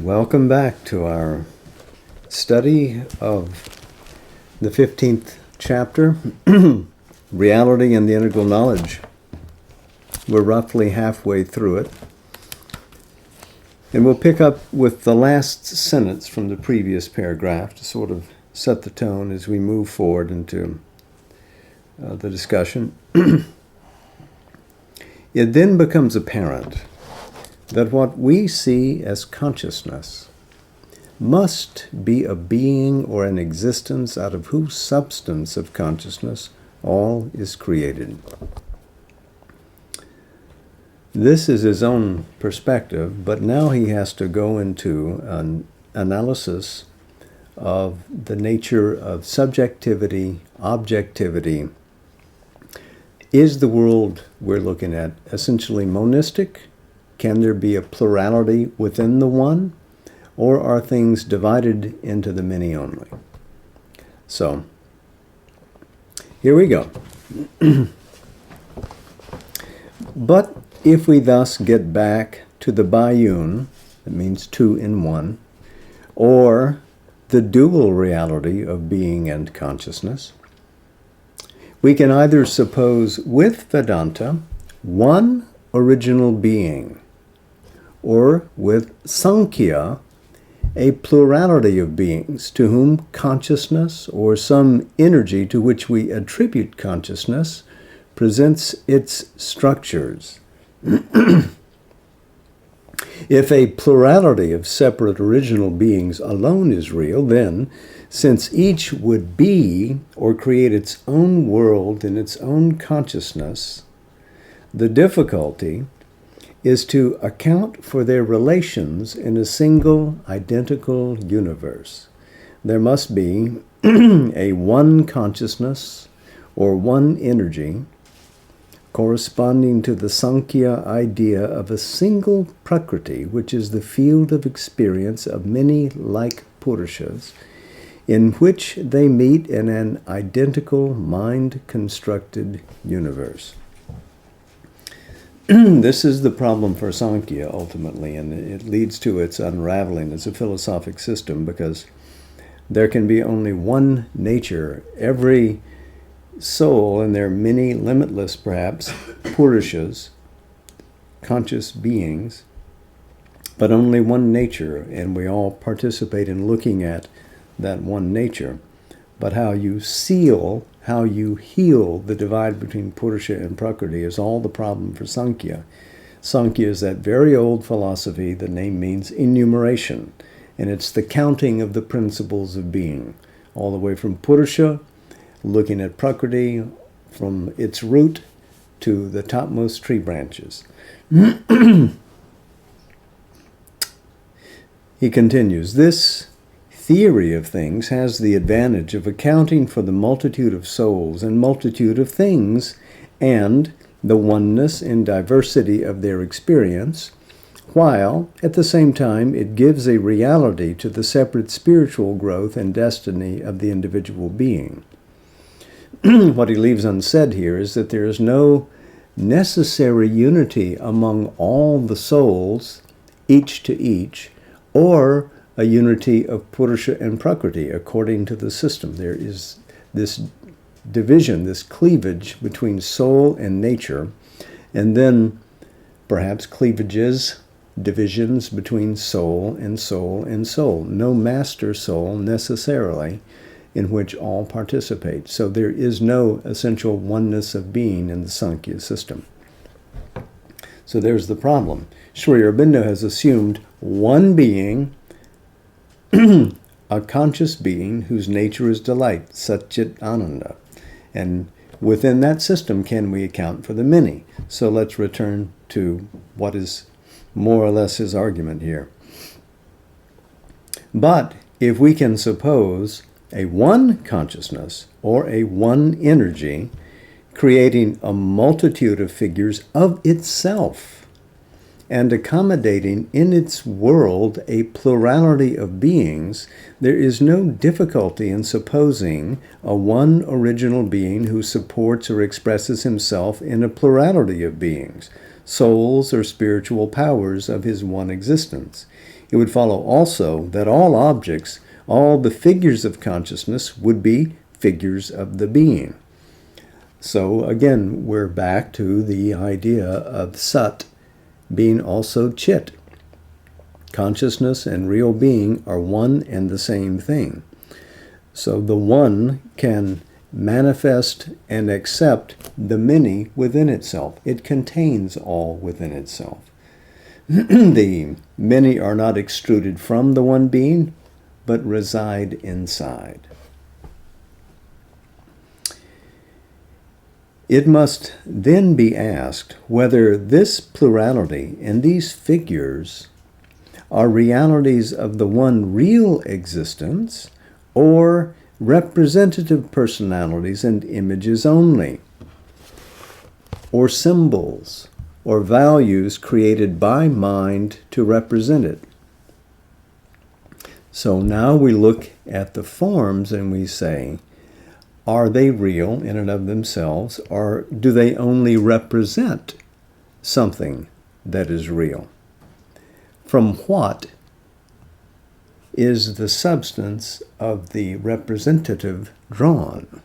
Welcome back to our study of the 15th chapter, Reality and the Integral Knowledge. We're roughly halfway through it. And we'll pick up with the last sentence from the previous paragraph to sort of set the tone as we move forward into the discussion. It then becomes apparent that what we see as consciousness must be a being or an existence out of whose substance of consciousness all is created. This is his own perspective, but now he has to go into an analysis of the nature of subjectivity, objectivity. Is the world we're looking at essentially monistic? Can there be a plurality within the one? Or are things divided into the many only? So, here we go. But if we thus get back to the biune, that means two in one, or the dual reality of being and consciousness, we can either suppose with Vedanta one original being, or with Sankhya a plurality of beings to whom consciousness, or some energy to which we attribute consciousness, presents its structures. If a plurality of separate original beings alone is real, then, since each would be or create its own world in its own consciousness, the difficulty is to account for their relations in a single identical universe. There must be a one consciousness or one energy corresponding to the Sankhya idea of a single Prakriti, which is the field of experience of many like Purushas, in which they meet in an identical mind-constructed universe. This is the problem for Sankhya, ultimately, and it leads to its unraveling as a philosophic system, because there can be only one nature. Every soul, and there are many limitless, perhaps, Purushas, conscious beings, but only one nature, and we all participate in looking at that one nature. But how you seal, how you heal the divide between Purusha and Prakriti is all the problem for Sankhya. Sankhya is that very old philosophy. The name means enumeration, and it's the counting of the principles of being, all the way from Purusha, looking at Prakriti from its root to the topmost tree branches. He continues, this theory of things has the advantage of accounting for the multitude of souls and multitude of things, and the oneness and diversity of their experience, while at the same time it gives a reality to the separate spiritual growth and destiny of the individual being. What he leaves unsaid here is that there is no necessary unity among all the souls, each to each, or a unity of Purusha and Prakriti according to the system. There is this division, this cleavage between soul and nature, and then perhaps cleavages, divisions between soul and soul and soul. No master soul necessarily in which all participate. So there is no essential oneness of being in the Sankhya system. So there's the problem. Sri Aurobindo has assumed one being, a conscious being whose nature is delight, Satchit Ananda. And within that system can we account for the many. So let's return to what is more or less his argument here. But if we can suppose a one consciousness or a one energy creating a multitude of figures of itself, and accommodating in its world a plurality of beings, there is no difficulty in supposing a one original being who supports or expresses himself in a plurality of beings, souls or spiritual powers of his one existence. It would follow also that all objects, all the figures of consciousness, would be figures of the being. So again, we're back to the idea of Sat being also Chit. Consciousness and real being are one and the same thing. So the one can manifest and accept the many within itself. It contains all within itself. The many are not extruded from the one being, but reside inside. It must then be asked whether this plurality and these figures are realities of the one real existence or representative personalities and images only, or symbols or values created by mind to represent it. So now we look at the forms and we say, are they real in and of themselves, or do they only represent something that is real? From what is the substance of the representative drawn?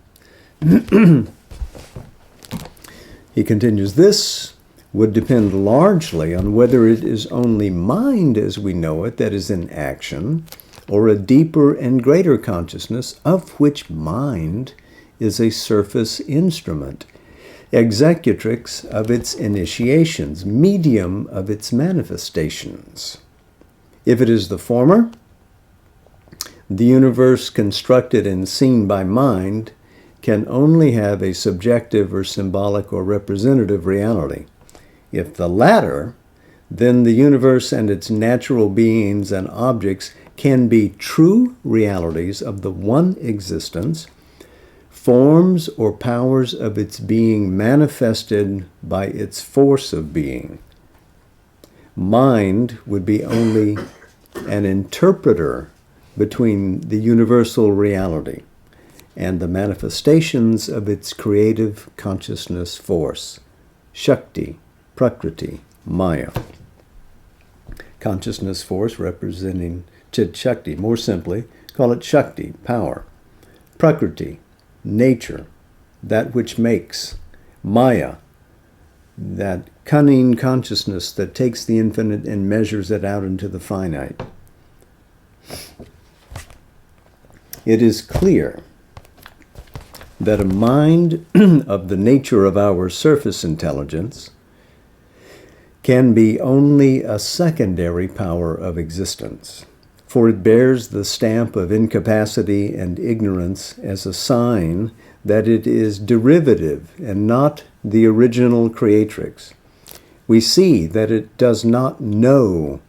He continues, this would depend largely on whether it is only mind as we know it that is in action, or a deeper and greater consciousness of which mind is a surface instrument, executrix of its initiations, medium of its manifestations. If it is the former, the universe constructed and seen by mind can only have a subjective or symbolic or representative reality. If the latter, then the universe and its natural beings and objects can be true realities of the one existence, forms or powers of its being manifested by its force of being. Mind would be only an interpreter between the universal reality and the manifestations of its creative consciousness force, Shakti, Prakriti, Maya. Consciousness force representing Chit Shakti. More simply, call it Shakti, power. Prakriti, nature, that which makes. Maya, that cunning consciousness that takes the infinite and measures it out into the finite. It is clear that a mind of the nature of our surface intelligence can be only a secondary power of existence, for it bears the stamp of incapacity and ignorance as a sign that it is derivative and not the original creatrix. We see that it does not know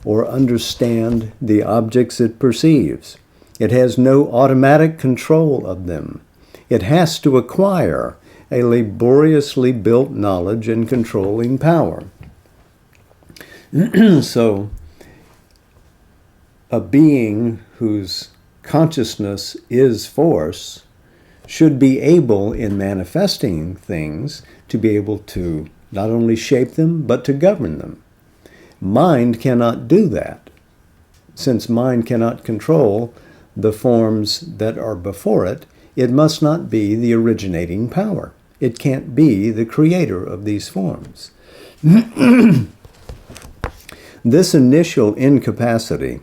or understand the objects it perceives. It has no automatic control of them. It has to acquire a laboriously built knowledge and controlling power. So, a being whose consciousness is force should be able, in manifesting things, to be able to not only shape them, but to govern them. Mind cannot do that. Since mind cannot control the forms that are before it, it must not be the originating power. It can't be the creator of these forms. This initial incapacity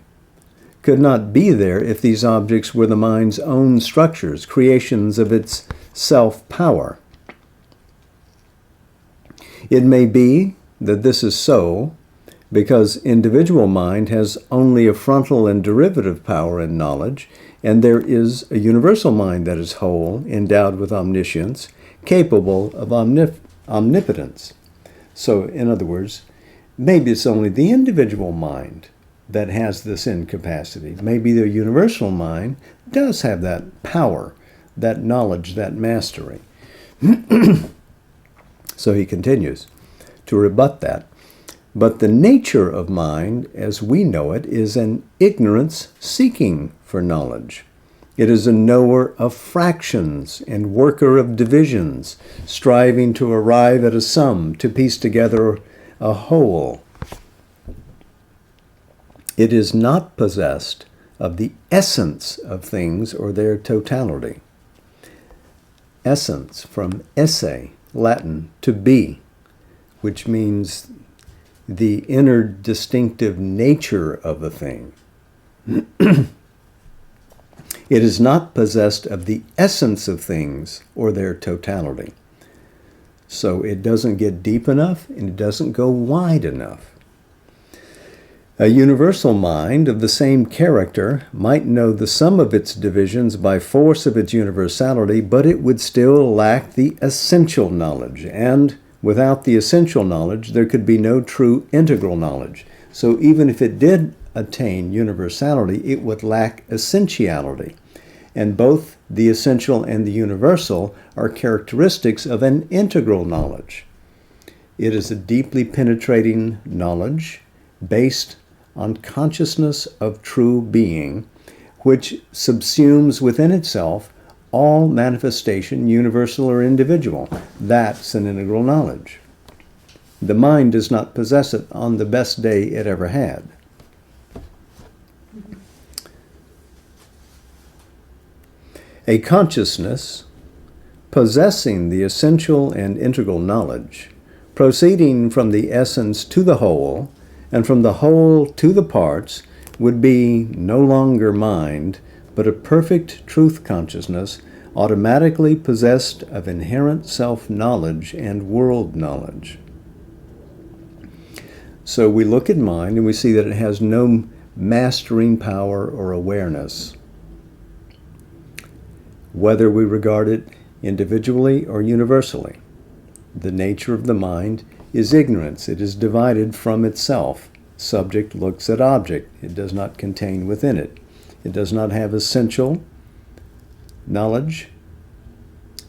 could not be there if these objects were the mind's own structures, creations of its self-power. It may be that this is so because individual mind has only a frontal and derivative power and knowledge, and there is a universal mind that is whole, endowed with omniscience, capable of omnipotence. So, in other words, maybe it's only the individual mind that has this incapacity. Maybe the universal mind does have that power, that knowledge, that mastery. So he continues to rebut that. But the nature of mind, as we know it, is an ignorance seeking for knowledge. It is a knower of fractions and worker of divisions, striving to arrive at a sum, to piece together a whole. It is not possessed of the essence of things or their totality. Essence, from esse, Latin, to be, which means the inner distinctive nature of a thing. It is not possessed of the essence of things or their totality. So it doesn't get deep enough and it doesn't go wide enough. A universal mind of the same character might know the sum of its divisions by force of its universality, but it would still lack the essential knowledge, and without the essential knowledge, there could be no true integral knowledge. So even if it did attain universality, it would lack essentiality. And both the essential and the universal are characteristics of an integral knowledge. It is a deeply penetrating knowledge based on consciousness of true being, which subsumes within itself all manifestation, universal or individual. That's an integral knowledge. The mind does not possess it on the best day it ever had. A consciousness possessing the essential and integral knowledge, proceeding from the essence to the whole, and from the whole to the parts, would be no longer mind, but a perfect truth consciousness, automatically possessed of inherent self-knowledge and world knowledge. So we look at mind and we see that it has no mastering power or awareness, whether we regard it individually or universally. The nature of the mind is ignorance. It is divided from itself. Subject looks at object. It does not contain within it. It does not have essential knowledge.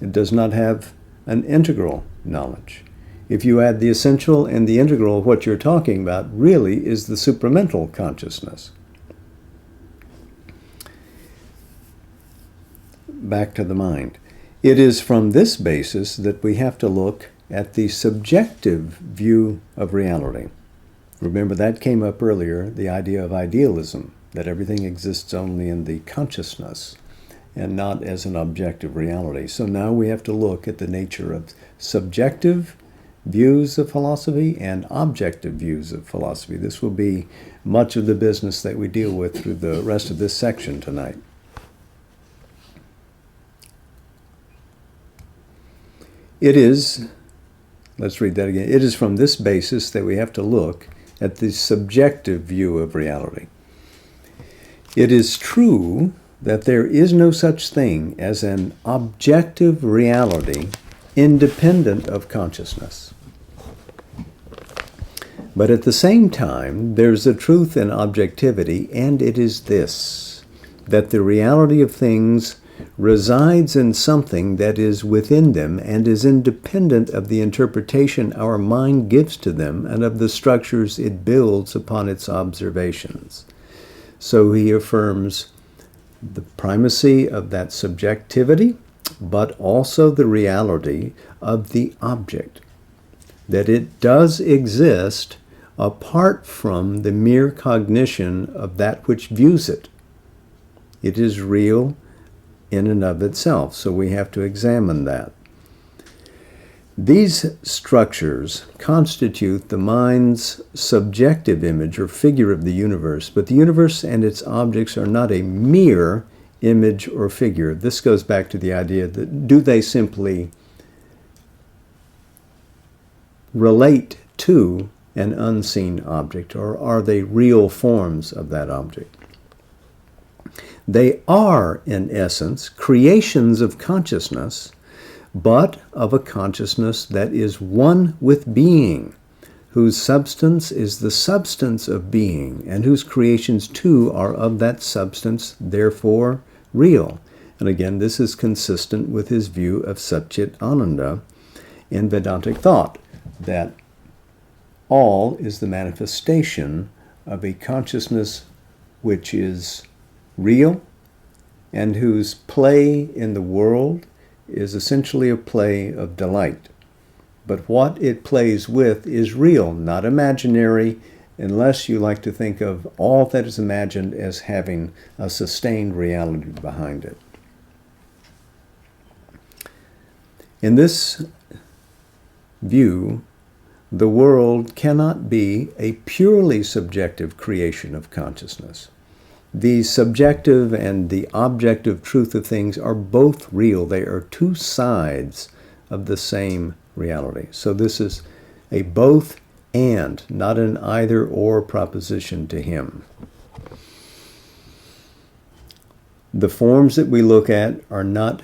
It does not have an integral knowledge. If you add the essential and the integral, what you're talking about really is the supramental consciousness. Back to the mind. It is from this basis that we have to look at the subjective view of reality. Remember, that came up earlier, the idea of idealism, that everything exists only in the consciousness and not as an objective reality. So now we have to look at the nature of subjective views of philosophy and objective views of philosophy. This will be much of the business that we deal with through the rest of this section tonight. It is, let's read that again. It is from this basis that we have to look at the subjective view of reality. It is true that there is no such thing as an objective reality independent of consciousness. But at the same time, there's a truth in objectivity, and it is this, that the reality of things resides in something that is within them and is independent of the interpretation our mind gives to them and of the structures it builds upon its observations. So he affirms the primacy of that subjectivity, but also the reality of the object, that it does exist apart from the mere cognition of that which views it. It is real in and of itself, so we have to examine that. These structures constitute the mind's subjective image or figure of the universe, but the universe and its objects are not a mere image or figure. This goes back to the idea that do they simply relate to an unseen object, or are they real forms of that object? They are, in essence, creations of consciousness, but of a consciousness that is one with being, whose substance is the substance of being, and whose creations too are of that substance, therefore real. And again, this is consistent with his view of Satchit Ananda in Vedantic thought, that All is the manifestation of a consciousness which is real and whose play in the world is essentially a play of delight. But what it plays with is real, not imaginary, unless you like to think of all that is imagined as having a sustained reality behind it. In this view, the world cannot be a purely subjective creation of consciousness. The subjective and the objective truth of things are both real. They are two sides of the same reality. So this is a both and, not an either or proposition to him. The forms that we look at are not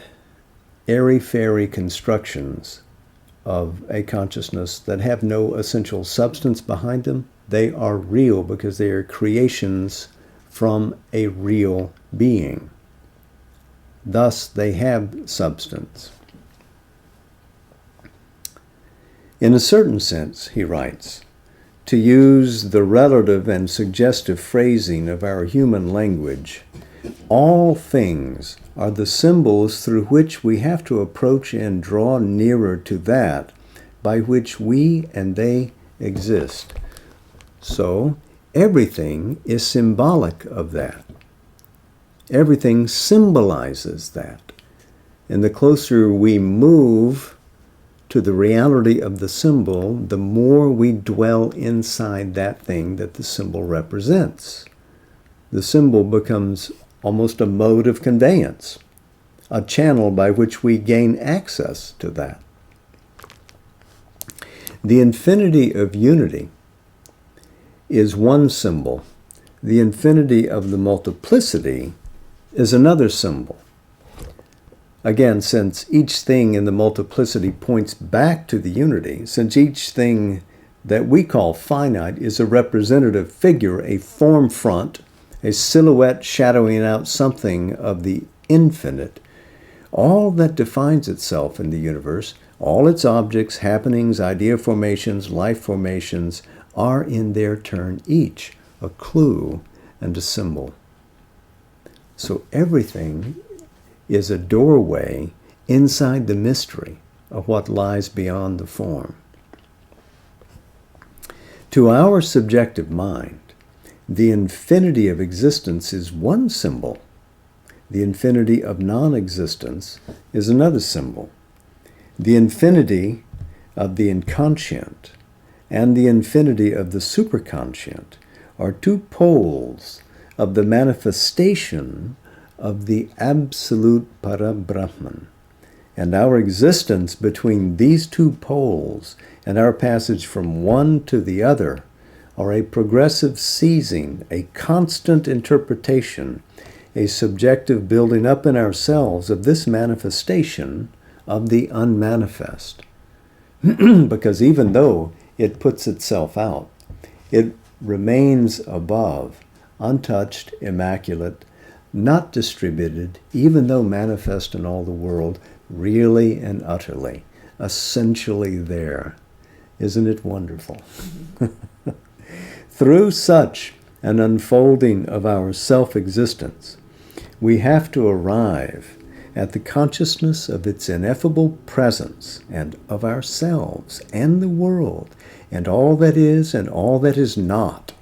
airy-fairy constructions of a consciousness that have no essential substance behind them. They are real because they are creations from a real being. Thus, they have substance. In a certain sense, he writes, to use the relative and suggestive phrasing of our human language, all things are the symbols through which we have to approach and draw nearer to that by which we and they exist. So, everything is symbolic of that. Everything symbolizes that. And the closer we move to the reality of the symbol, the more we dwell inside that thing that the symbol represents. The symbol becomes almost a mode of conveyance, a channel by which we gain access to that. The infinity of unity is one symbol. The infinity of the multiplicity is another symbol. Again, since each thing in the multiplicity points back to the unity, since each thing that we call finite is a representative figure, a form front, a silhouette shadowing out something of the infinite, all that defines itself in the universe, all its objects, happenings, idea formations, life formations, are in their turn each a clue and a symbol. So everything is a doorway inside the mystery of what lies beyond the form. To our subjective mind, the infinity of existence is one symbol. The infinity of non-existence is another symbol. The infinity of the inconscient and the infinity of the superconscient are two poles of the manifestation of the absolute Parabrahman. And our existence between these two poles and our passage from one to the other are a progressive seizing, a constant interpretation, a subjective building up in ourselves of this manifestation of the unmanifest. Because even though it puts itself out, it remains above, untouched, immaculate, not distributed, even though manifest in all the world, really and utterly, essentially there. Isn't it wonderful? Through such an unfolding of our self-existence, we have to arrive at the consciousness of its ineffable presence and of ourselves and the world and all that is and all that is not,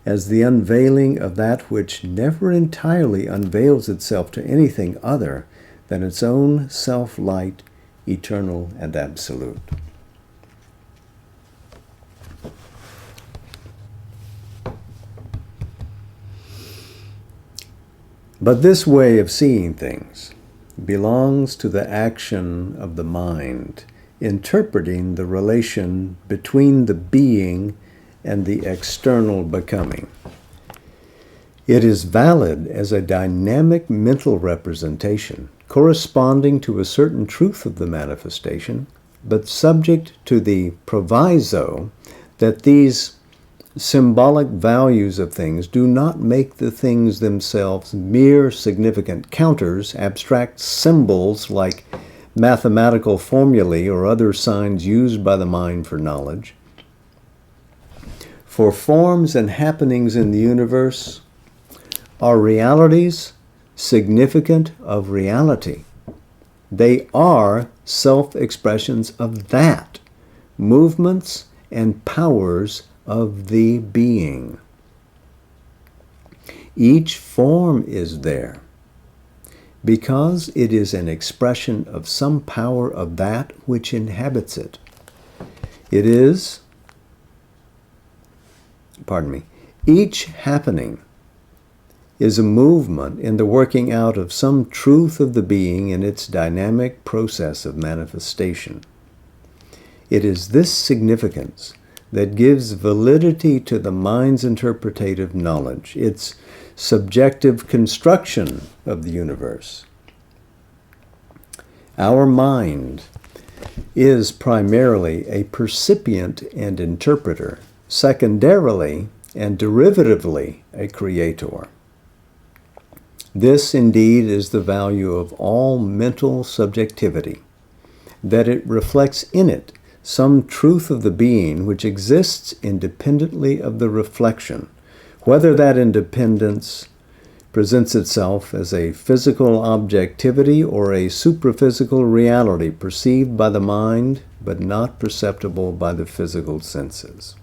as the unveiling of that which never entirely unveils itself to anything other than its own self-light, eternal and absolute. But this way of seeing things belongs to the action of the mind, interpreting the relation between the being and the external becoming. It is valid as a dynamic mental representation, corresponding to a certain truth of the manifestation, but subject to the proviso that these symbolic values of things do not make the things themselves mere significant counters, abstract symbols like mathematical formulae or other signs used by the mind for knowledge. For forms and happenings in the universe are realities significant of reality. They are self-expressions of that, movements and powers of the being. Each form is there because it is an expression of some power of that which inhabits it. Each happening is a movement in the working out of some truth of the being in its dynamic process of manifestation. It is this significance that gives validity to the mind's interpretative knowledge, its subjective construction of the universe. Our mind is primarily a percipient and interpreter, secondarily and derivatively a creator. This indeed is the value of all mental subjectivity, that it reflects in it some truth of the being which exists independently of the reflection, whether that independence presents itself as a physical objectivity or a supraphysical reality perceived by the mind but not perceptible by the physical senses.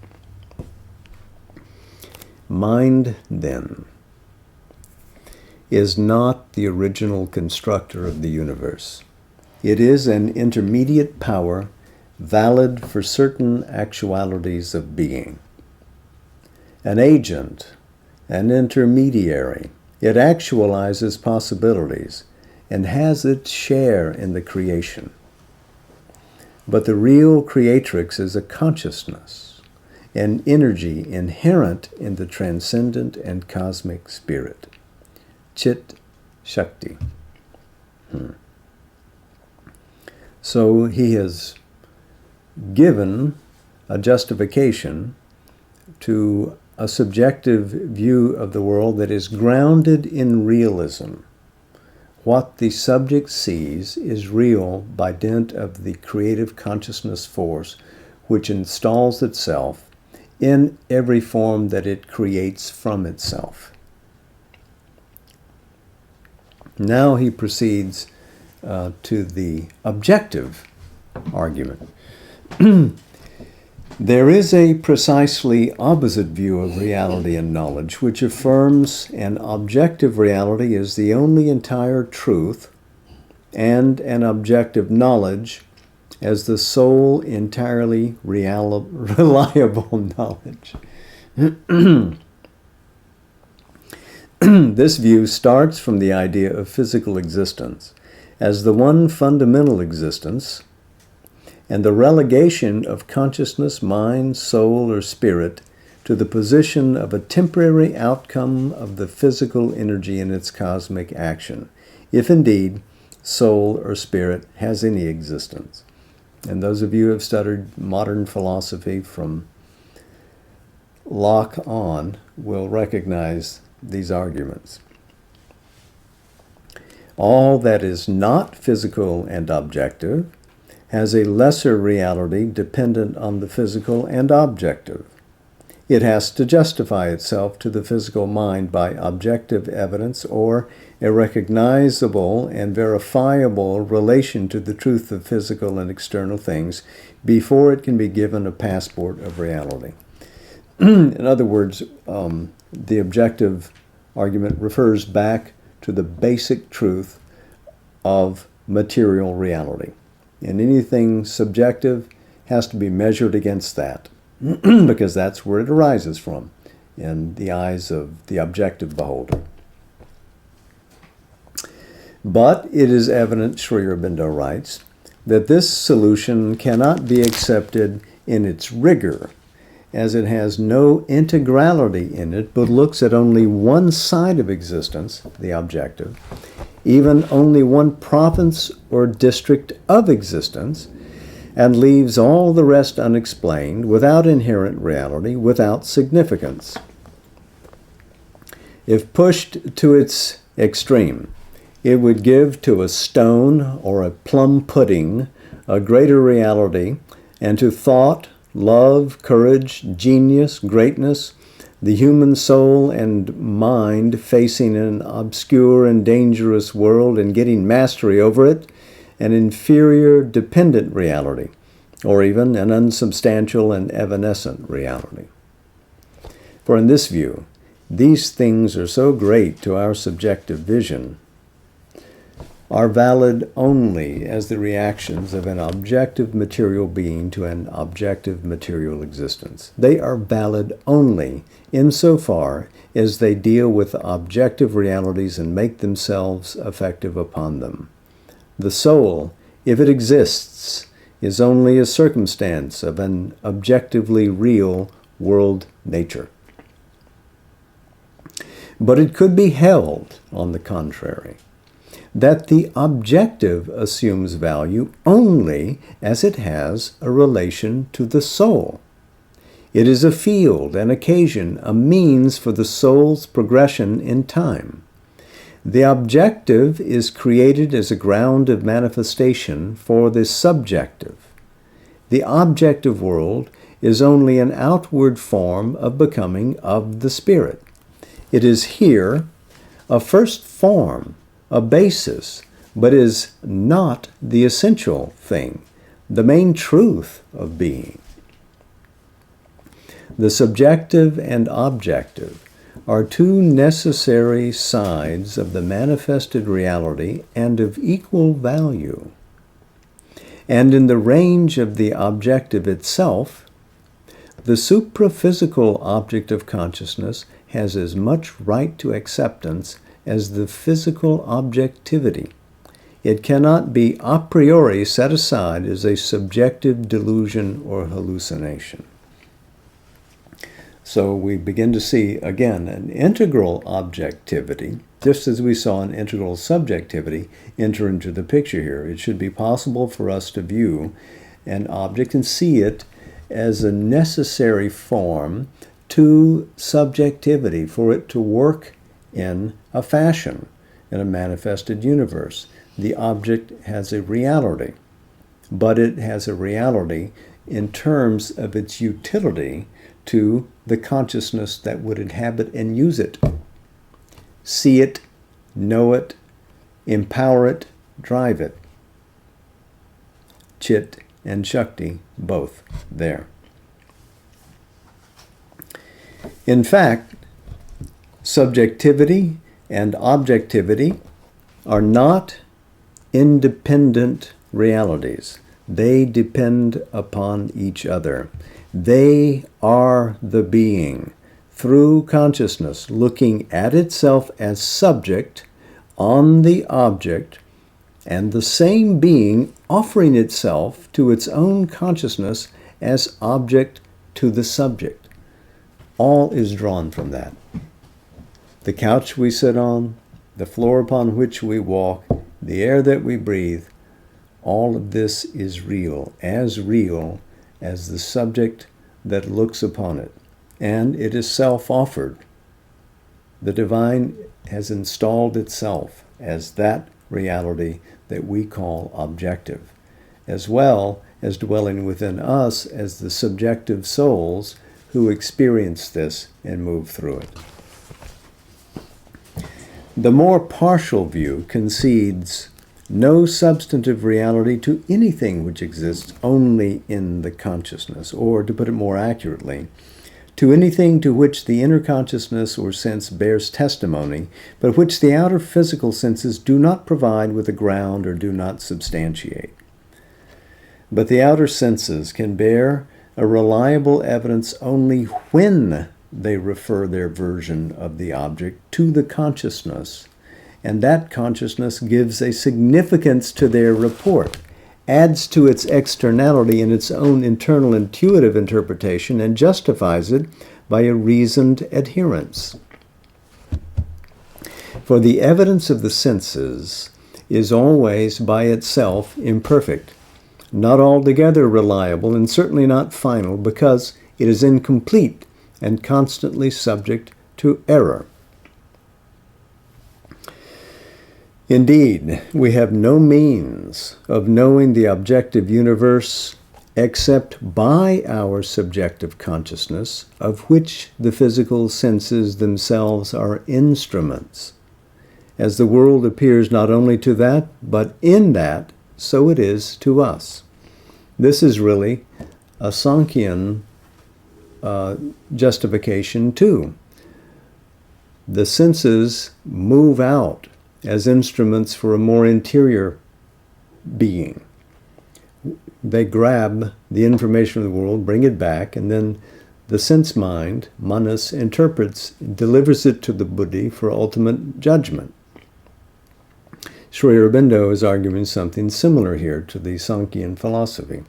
Mind, then, is not the original constructor of the universe. It is an intermediate power valid for certain actualities of being. An agent, an intermediary, it actualizes possibilities and has its share in the creation. But the real creatrix is a consciousness, an energy inherent in the transcendent and cosmic spirit. Chit Shakti. So he has given a justification to a subjective view of the world that is grounded in realism. What the subject sees is real by dint of the creative consciousness force which installs itself in every form that it creates from itself. Now he proceeds to the objective argument. There is a precisely opposite view of reality and knowledge, which affirms an objective reality is the only entire truth, and an objective knowledge as the sole entirely reliable knowledge. This view starts from the idea of physical existence as the one fundamental existence, and the relegation of consciousness, mind, soul, or spirit to the position of a temporary outcome of the physical energy in its cosmic action, if indeed soul or spirit has any existence. And those of you who have studied modern philosophy from Locke on will recognize these arguments. All that is not physical and objective has a lesser reality dependent on the physical and objective. It has to justify itself to the physical mind by objective evidence or a recognizable and verifiable relation to the truth of physical and external things before it can be given a passport of reality. In other words, the objective argument refers back to the basic truth of material reality. And anything subjective has to be measured against that, because that's where it arises from, in the eyes of the objective beholder. But it is evident, Sri Aurobindo writes, that this solution cannot be accepted in its rigor, as it has no integrality in it, but looks at only one side of existence, the objective, even only one province or district of existence, and leaves all the rest unexplained, without inherent reality, without significance. If pushed to its extreme, it would give to a stone or a plum pudding a greater reality, and to thought love, courage, genius, greatness, the human soul and mind facing an obscure and dangerous world and getting mastery over it, an inferior dependent reality, or even an unsubstantial and evanescent reality. For in this view, these things are so great to our subjective vision, are valid only as the reactions of an objective material being to an objective material existence. They are valid only insofar as they deal with objective realities and make themselves effective upon them. The soul, if it exists, is only a circumstance of an objectively real world nature. But it could be held, on the contrary, that the objective assumes value only as it has a relation to the soul. It is a field, an occasion, a means for the soul's progression in time. The objective is created as a ground of manifestation for the subjective. The objective world is only an outward form of becoming of the spirit. It is here a first form, a basis, but is not the essential thing, the main truth of being. The subjective and objective are two necessary sides of the manifested reality and of equal value. And in the range of the objective itself, the supraphysical object of consciousness has as much right to acceptance as the physical objectivity. It cannot be a priori set aside as a subjective delusion or hallucination. So we begin to see, again, an integral objectivity, just as we saw an integral subjectivity enter into the picture here. It should be possible for us to view an object and see it as a necessary form to subjectivity, for it to work in a fashion, in a manifested universe. The object has a reality, but it has a reality in terms of its utility to the consciousness that would inhabit and use it. See it, know it, empower it, drive it. Chit and Shakti, both there. In fact, subjectivity and objectivity are not independent realities. They depend upon each other. They are the being, through consciousness, looking at itself as subject on the object, and the same being offering itself to its own consciousness as object to the subject. All is drawn from that. The couch we sit on, the floor upon which we walk, the air that we breathe, all of this is real as the subject that looks upon it. And it is self-offered. The divine has installed itself as that reality that we call objective, as well as dwelling within us as the subjective souls who experience this and move through it. The more partial view concedes no substantive reality to anything which exists only in the consciousness, or, to put it more accurately, to anything to which the inner consciousness or sense bears testimony, but which the outer physical senses do not provide with a ground or do not substantiate. But the outer senses can bear a reliable evidence only when they refer their version of the object to the consciousness, and that consciousness gives a significance to their report, adds to its externality in its own internal intuitive interpretation, and justifies it by a reasoned adherence. For the evidence of the senses is always by itself imperfect, not altogether reliable, and certainly not final, because it is incomplete and constantly subject to error. Indeed, we have no means of knowing the objective universe except by our subjective consciousness, of which the physical senses themselves are instruments. As the world appears not only to that, but in that, so it is to us. This is really a Sankhyan justification too. The senses move out as instruments for a more interior being. They grab the information of the world, bring it back, and then the sense mind, manas, interprets, delivers it to the buddhi for ultimate judgment. Sri Aurobindo is arguing something similar here to the Sankhyan philosophy.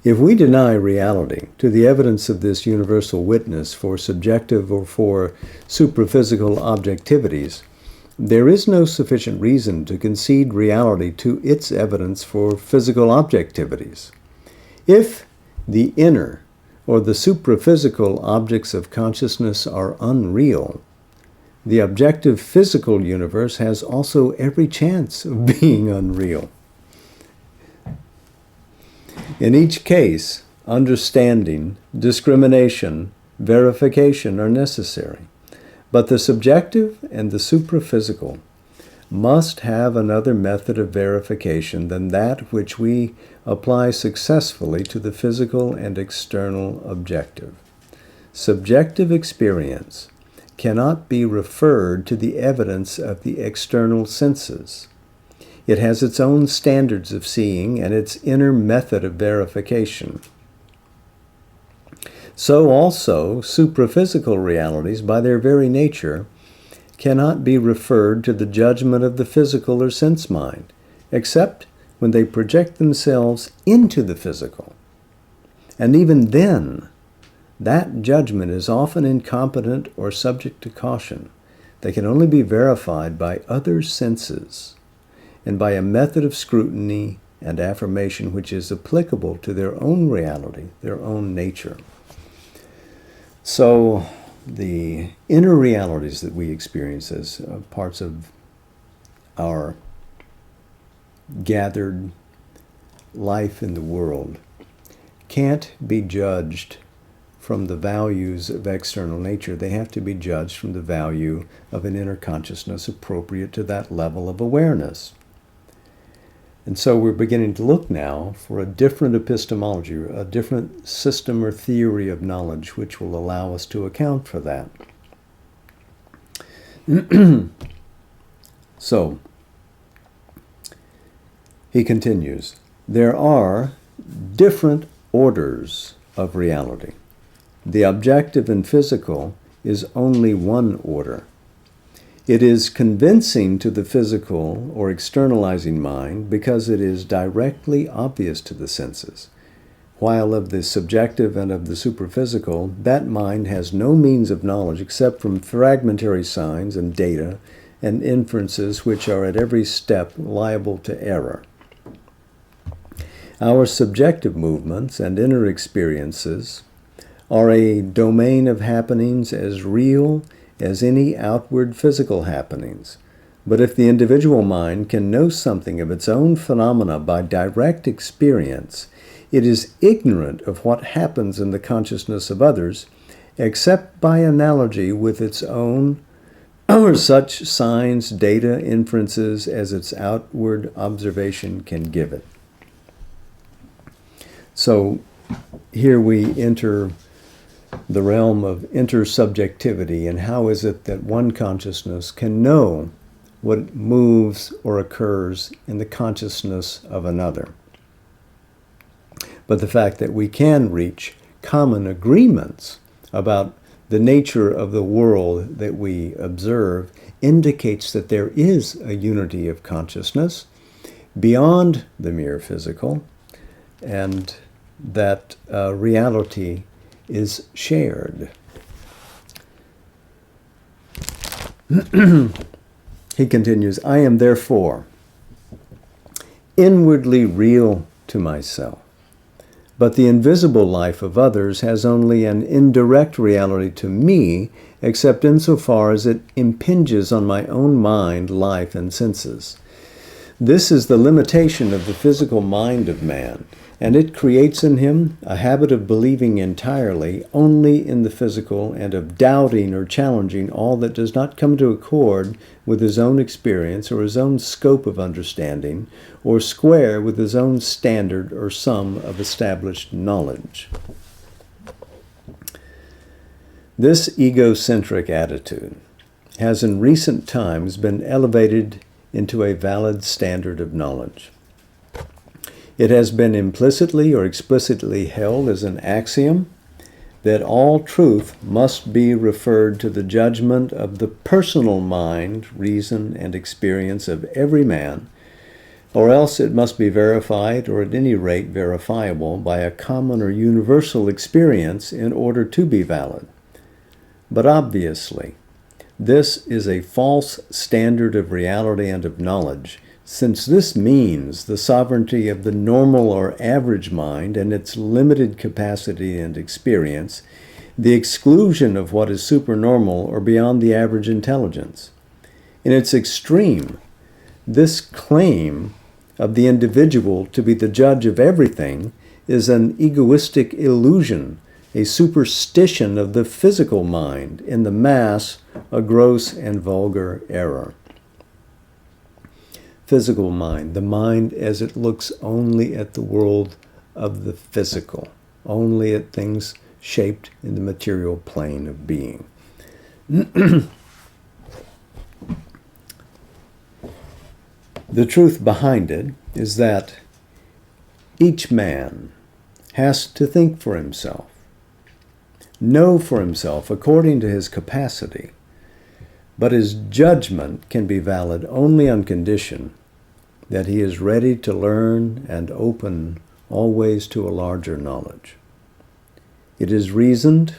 If we deny reality to the evidence of this universal witness for subjective or for supraphysical objectivities, there is no sufficient reason to concede reality to its evidence for physical objectivities. If the inner or the supraphysical objects of consciousness are unreal, the objective physical universe has also every chance of being unreal. In each case, understanding, discrimination, verification are necessary. But the subjective and the supraphysical must have another method of verification than that which we apply successfully to the physical and external objective. Subjective experience cannot be referred to the evidence of the external senses. It has its own standards of seeing and its inner method of verification. So also, supraphysical realities, by their very nature, cannot be referred to the judgment of the physical or sense mind, except when they project themselves into the physical. And even then, that judgment is often incompetent or subject to caution. They can only be verified by other senses and by a method of scrutiny and affirmation which is applicable to their own reality, their own nature. So the inner realities that we experience as parts of our gathered life in the world can't be judged from the values of external nature. They have to be judged from the value of an inner consciousness appropriate to that level of awareness. And so we're beginning to look now for a different epistemology, a different system or theory of knowledge which will allow us to account for that. So, he continues, there are different orders of reality. The objective and physical is only one order. It is convincing to the physical or externalizing mind because it is directly obvious to the senses, while of the subjective and of the superphysical, that mind has no means of knowledge except from fragmentary signs and data and inferences which are at every step liable to error. Our subjective movements and inner experiences are a domain of happenings as real as any outward physical happenings. But if the individual mind can know something of its own phenomena by direct experience, it is ignorant of what happens in the consciousness of others, except by analogy with its own or such signs, data, inferences as its outward observation can give it. So here we enter the realm of intersubjectivity, and how is it that one consciousness can know what moves or occurs in the consciousness of another. But the fact that we can reach common agreements about the nature of the world that we observe indicates that there is a unity of consciousness beyond the mere physical, and that reality is shared. He continues, I am therefore inwardly real to myself, but the invisible life of others has only an indirect reality to me, except insofar as it impinges on my own mind, life, and senses. This is the limitation of the physical mind of man, and it creates in him a habit of believing entirely only in the physical and of doubting or challenging all that does not come to accord with his own experience or his own scope of understanding or square with his own standard or sum of established knowledge. This egocentric attitude has in recent times been elevated into a valid standard of knowledge. It has been implicitly or explicitly held as an axiom that all truth must be referred to the judgment of the personal mind, reason, and experience of every man, or else it must be verified, or at any rate verifiable, by a common or universal experience in order to be valid. But obviously, this is a false standard of reality and of knowledge, since this means the sovereignty of the normal or average mind and its limited capacity and experience, the exclusion of what is supernormal or beyond the average intelligence. In its extreme, this claim of the individual to be the judge of everything is an egoistic illusion, a superstition of the physical mind, in the mass, a gross and vulgar error. Physical mind, the mind as it looks only at the world of the physical, only at things shaped in the material plane of being. The truth behind it is that each man has to think for himself, know for himself according to his capacity, but his judgment can be valid only on condition that he is ready to learn and open always to a larger knowledge. It is reasoned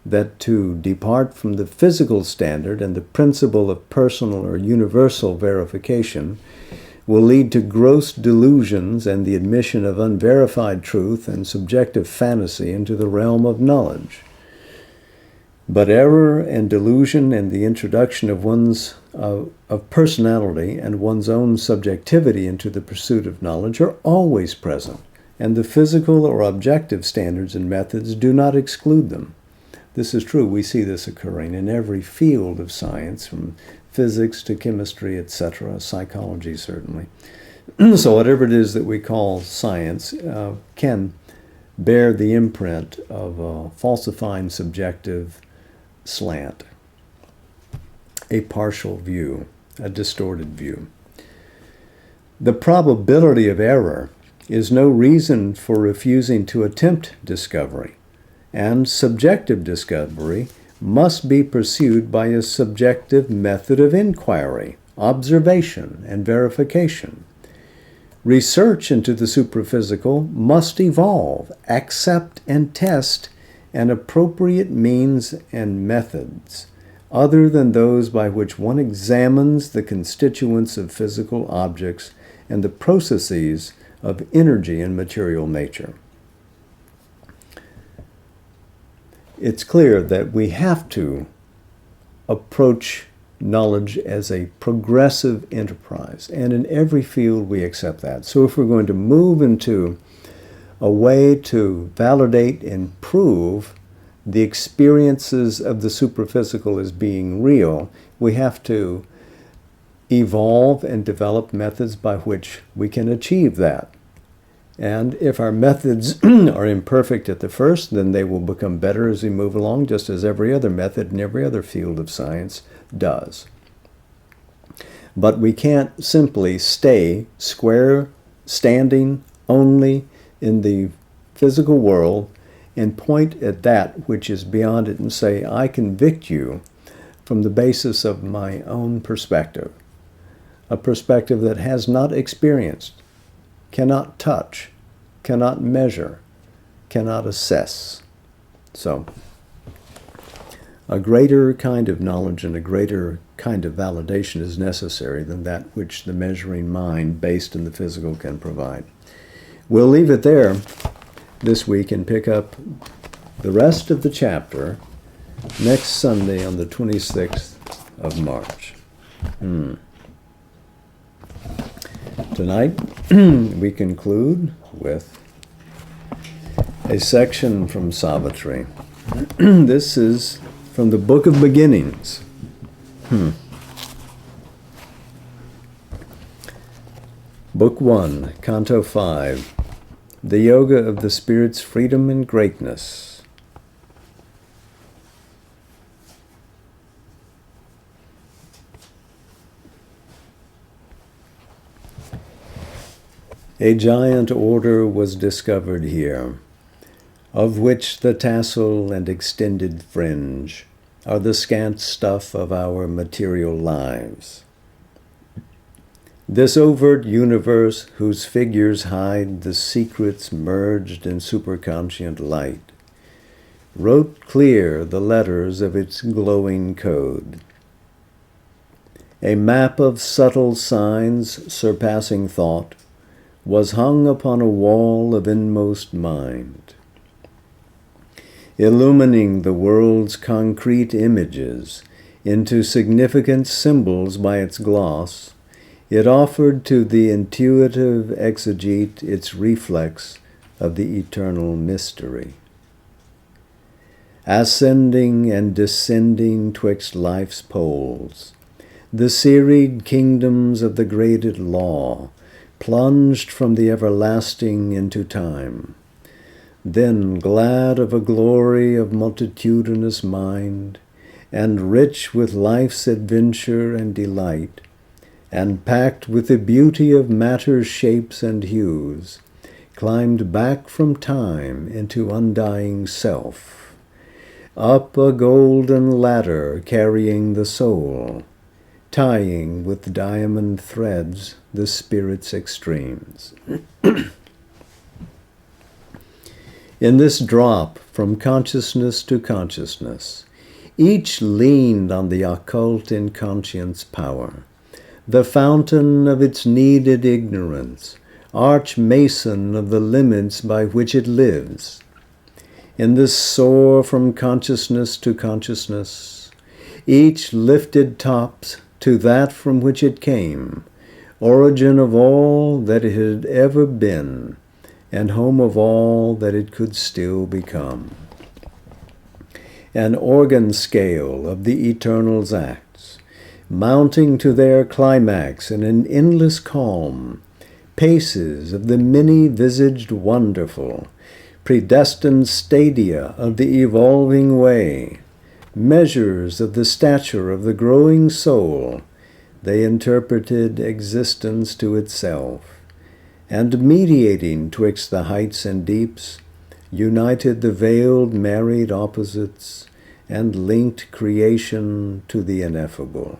that to depart from the physical standard and the principle of personal or universal verification will lead to gross delusions and the admission of unverified truth and subjective fantasy into the realm of knowledge. But error and delusion and the introduction of one's of personality and one's own subjectivity into the pursuit of knowledge are always present, and the physical or objective standards and methods do not exclude them. This is true. We see this occurring in every field of science, from physics to chemistry, etc., psychology certainly. So whatever it is that we call science can bear the imprint of a falsifying subjective slant, a partial view, a distorted view. The probability of error is no reason for refusing to attempt discovery, and subjective discovery must be pursued by a subjective method of inquiry, observation, and verification. Research into the supraphysical must evolve, accept, and test an appropriate means and methods other than those by which one examines the constituents of physical objects and the processes of energy in material nature. It's clear that we have to approach knowledge as a progressive enterprise, and in every field we accept that. So if we're going to move into a way to validate and prove the experiences of the supraphysical as being real, we have to evolve and develop methods by which we can achieve that. And if our methods are imperfect at the first, then they will become better as we move along, just as every other method in every other field of science does. But we can't simply stay standing only in the physical world and point at that which is beyond it and say, I convict you from the basis of my own perspective, a perspective that has not experienced, cannot touch, cannot measure, cannot assess. So, a greater kind of knowledge and a greater kind of validation is necessary than that which the measuring mind based in the physical can provide. We'll leave it there this week and pick up the rest of the chapter next Sunday on the 26th of March. Tonight, we conclude with a section from Savitri. This is from the Book of Beginnings. Book 1, Canto 5, The Yoga of the Spirit's Freedom and Greatness. A giant order was discovered here, of which the tassel and extended fringe are the scant stuff of our material lives. This overt universe, whose figures hide the secrets merged in superconscient light, wrote clear the letters of its glowing code. A map of subtle signs surpassing thought was hung upon a wall of inmost mind. Illumining the world's concrete images into significant symbols by its gloss, it offered to the intuitive exegete its reflex of the eternal mystery. Ascending and descending twixt life's poles, the serried kingdoms of the graded law plunged from the everlasting into time. Then, glad of a glory of multitudinous mind, and rich with life's adventure and delight, and packed with the beauty of matter's shapes and hues, climbed back from time into undying self, up a golden ladder carrying the soul, tying with diamond threads the spirit's extremes. In this drop from consciousness to consciousness, each leaned on the occult inconscience power, the fountain of its needed ignorance, arch mason of the limits by which it lives. In this soar from consciousness to consciousness, each lifted tops to that from which it came, origin of all that it had ever been, and home of all that it could still become. An organ scale of the Eternal's acts, mounting to their climax in an endless calm, paces of the many-visaged wonderful, predestined stadia of the evolving way, measures of the stature of the growing soul, they interpreted existence to itself, and mediating twixt the heights and deeps, united the veiled married opposites, and linked creation to the ineffable.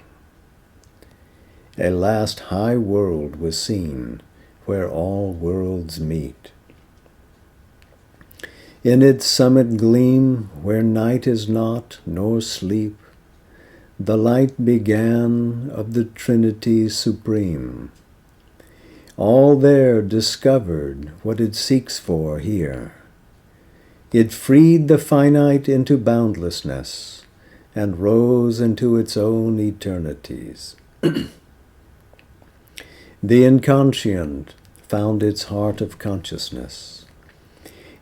A last high world was seen, where all worlds meet. In its summit gleam, where night is not, nor sleep, the light began of the Trinity Supreme. All there discovered what it seeks for here. It freed the finite into boundlessness, and rose into its own eternities. The inconscient found its heart of consciousness.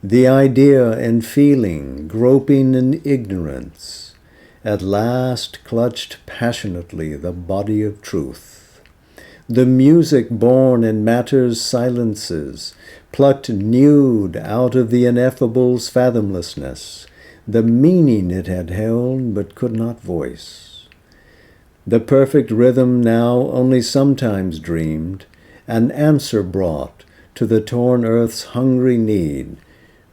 The idea and feeling, groping in ignorance, at last clutched passionately the body of truth. The music born in matter's silences, plucked nude out of the ineffable's fathomlessness, the meaning it had held but could not voice. The perfect rhythm now only sometimes dreamed, an answer brought to the torn earth's hungry need,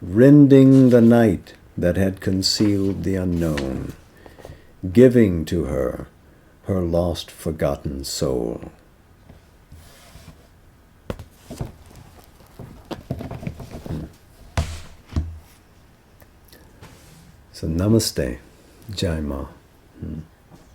rending the night that had concealed the unknown, giving to her her lost forgotten soul. So namaste, Jai Ma.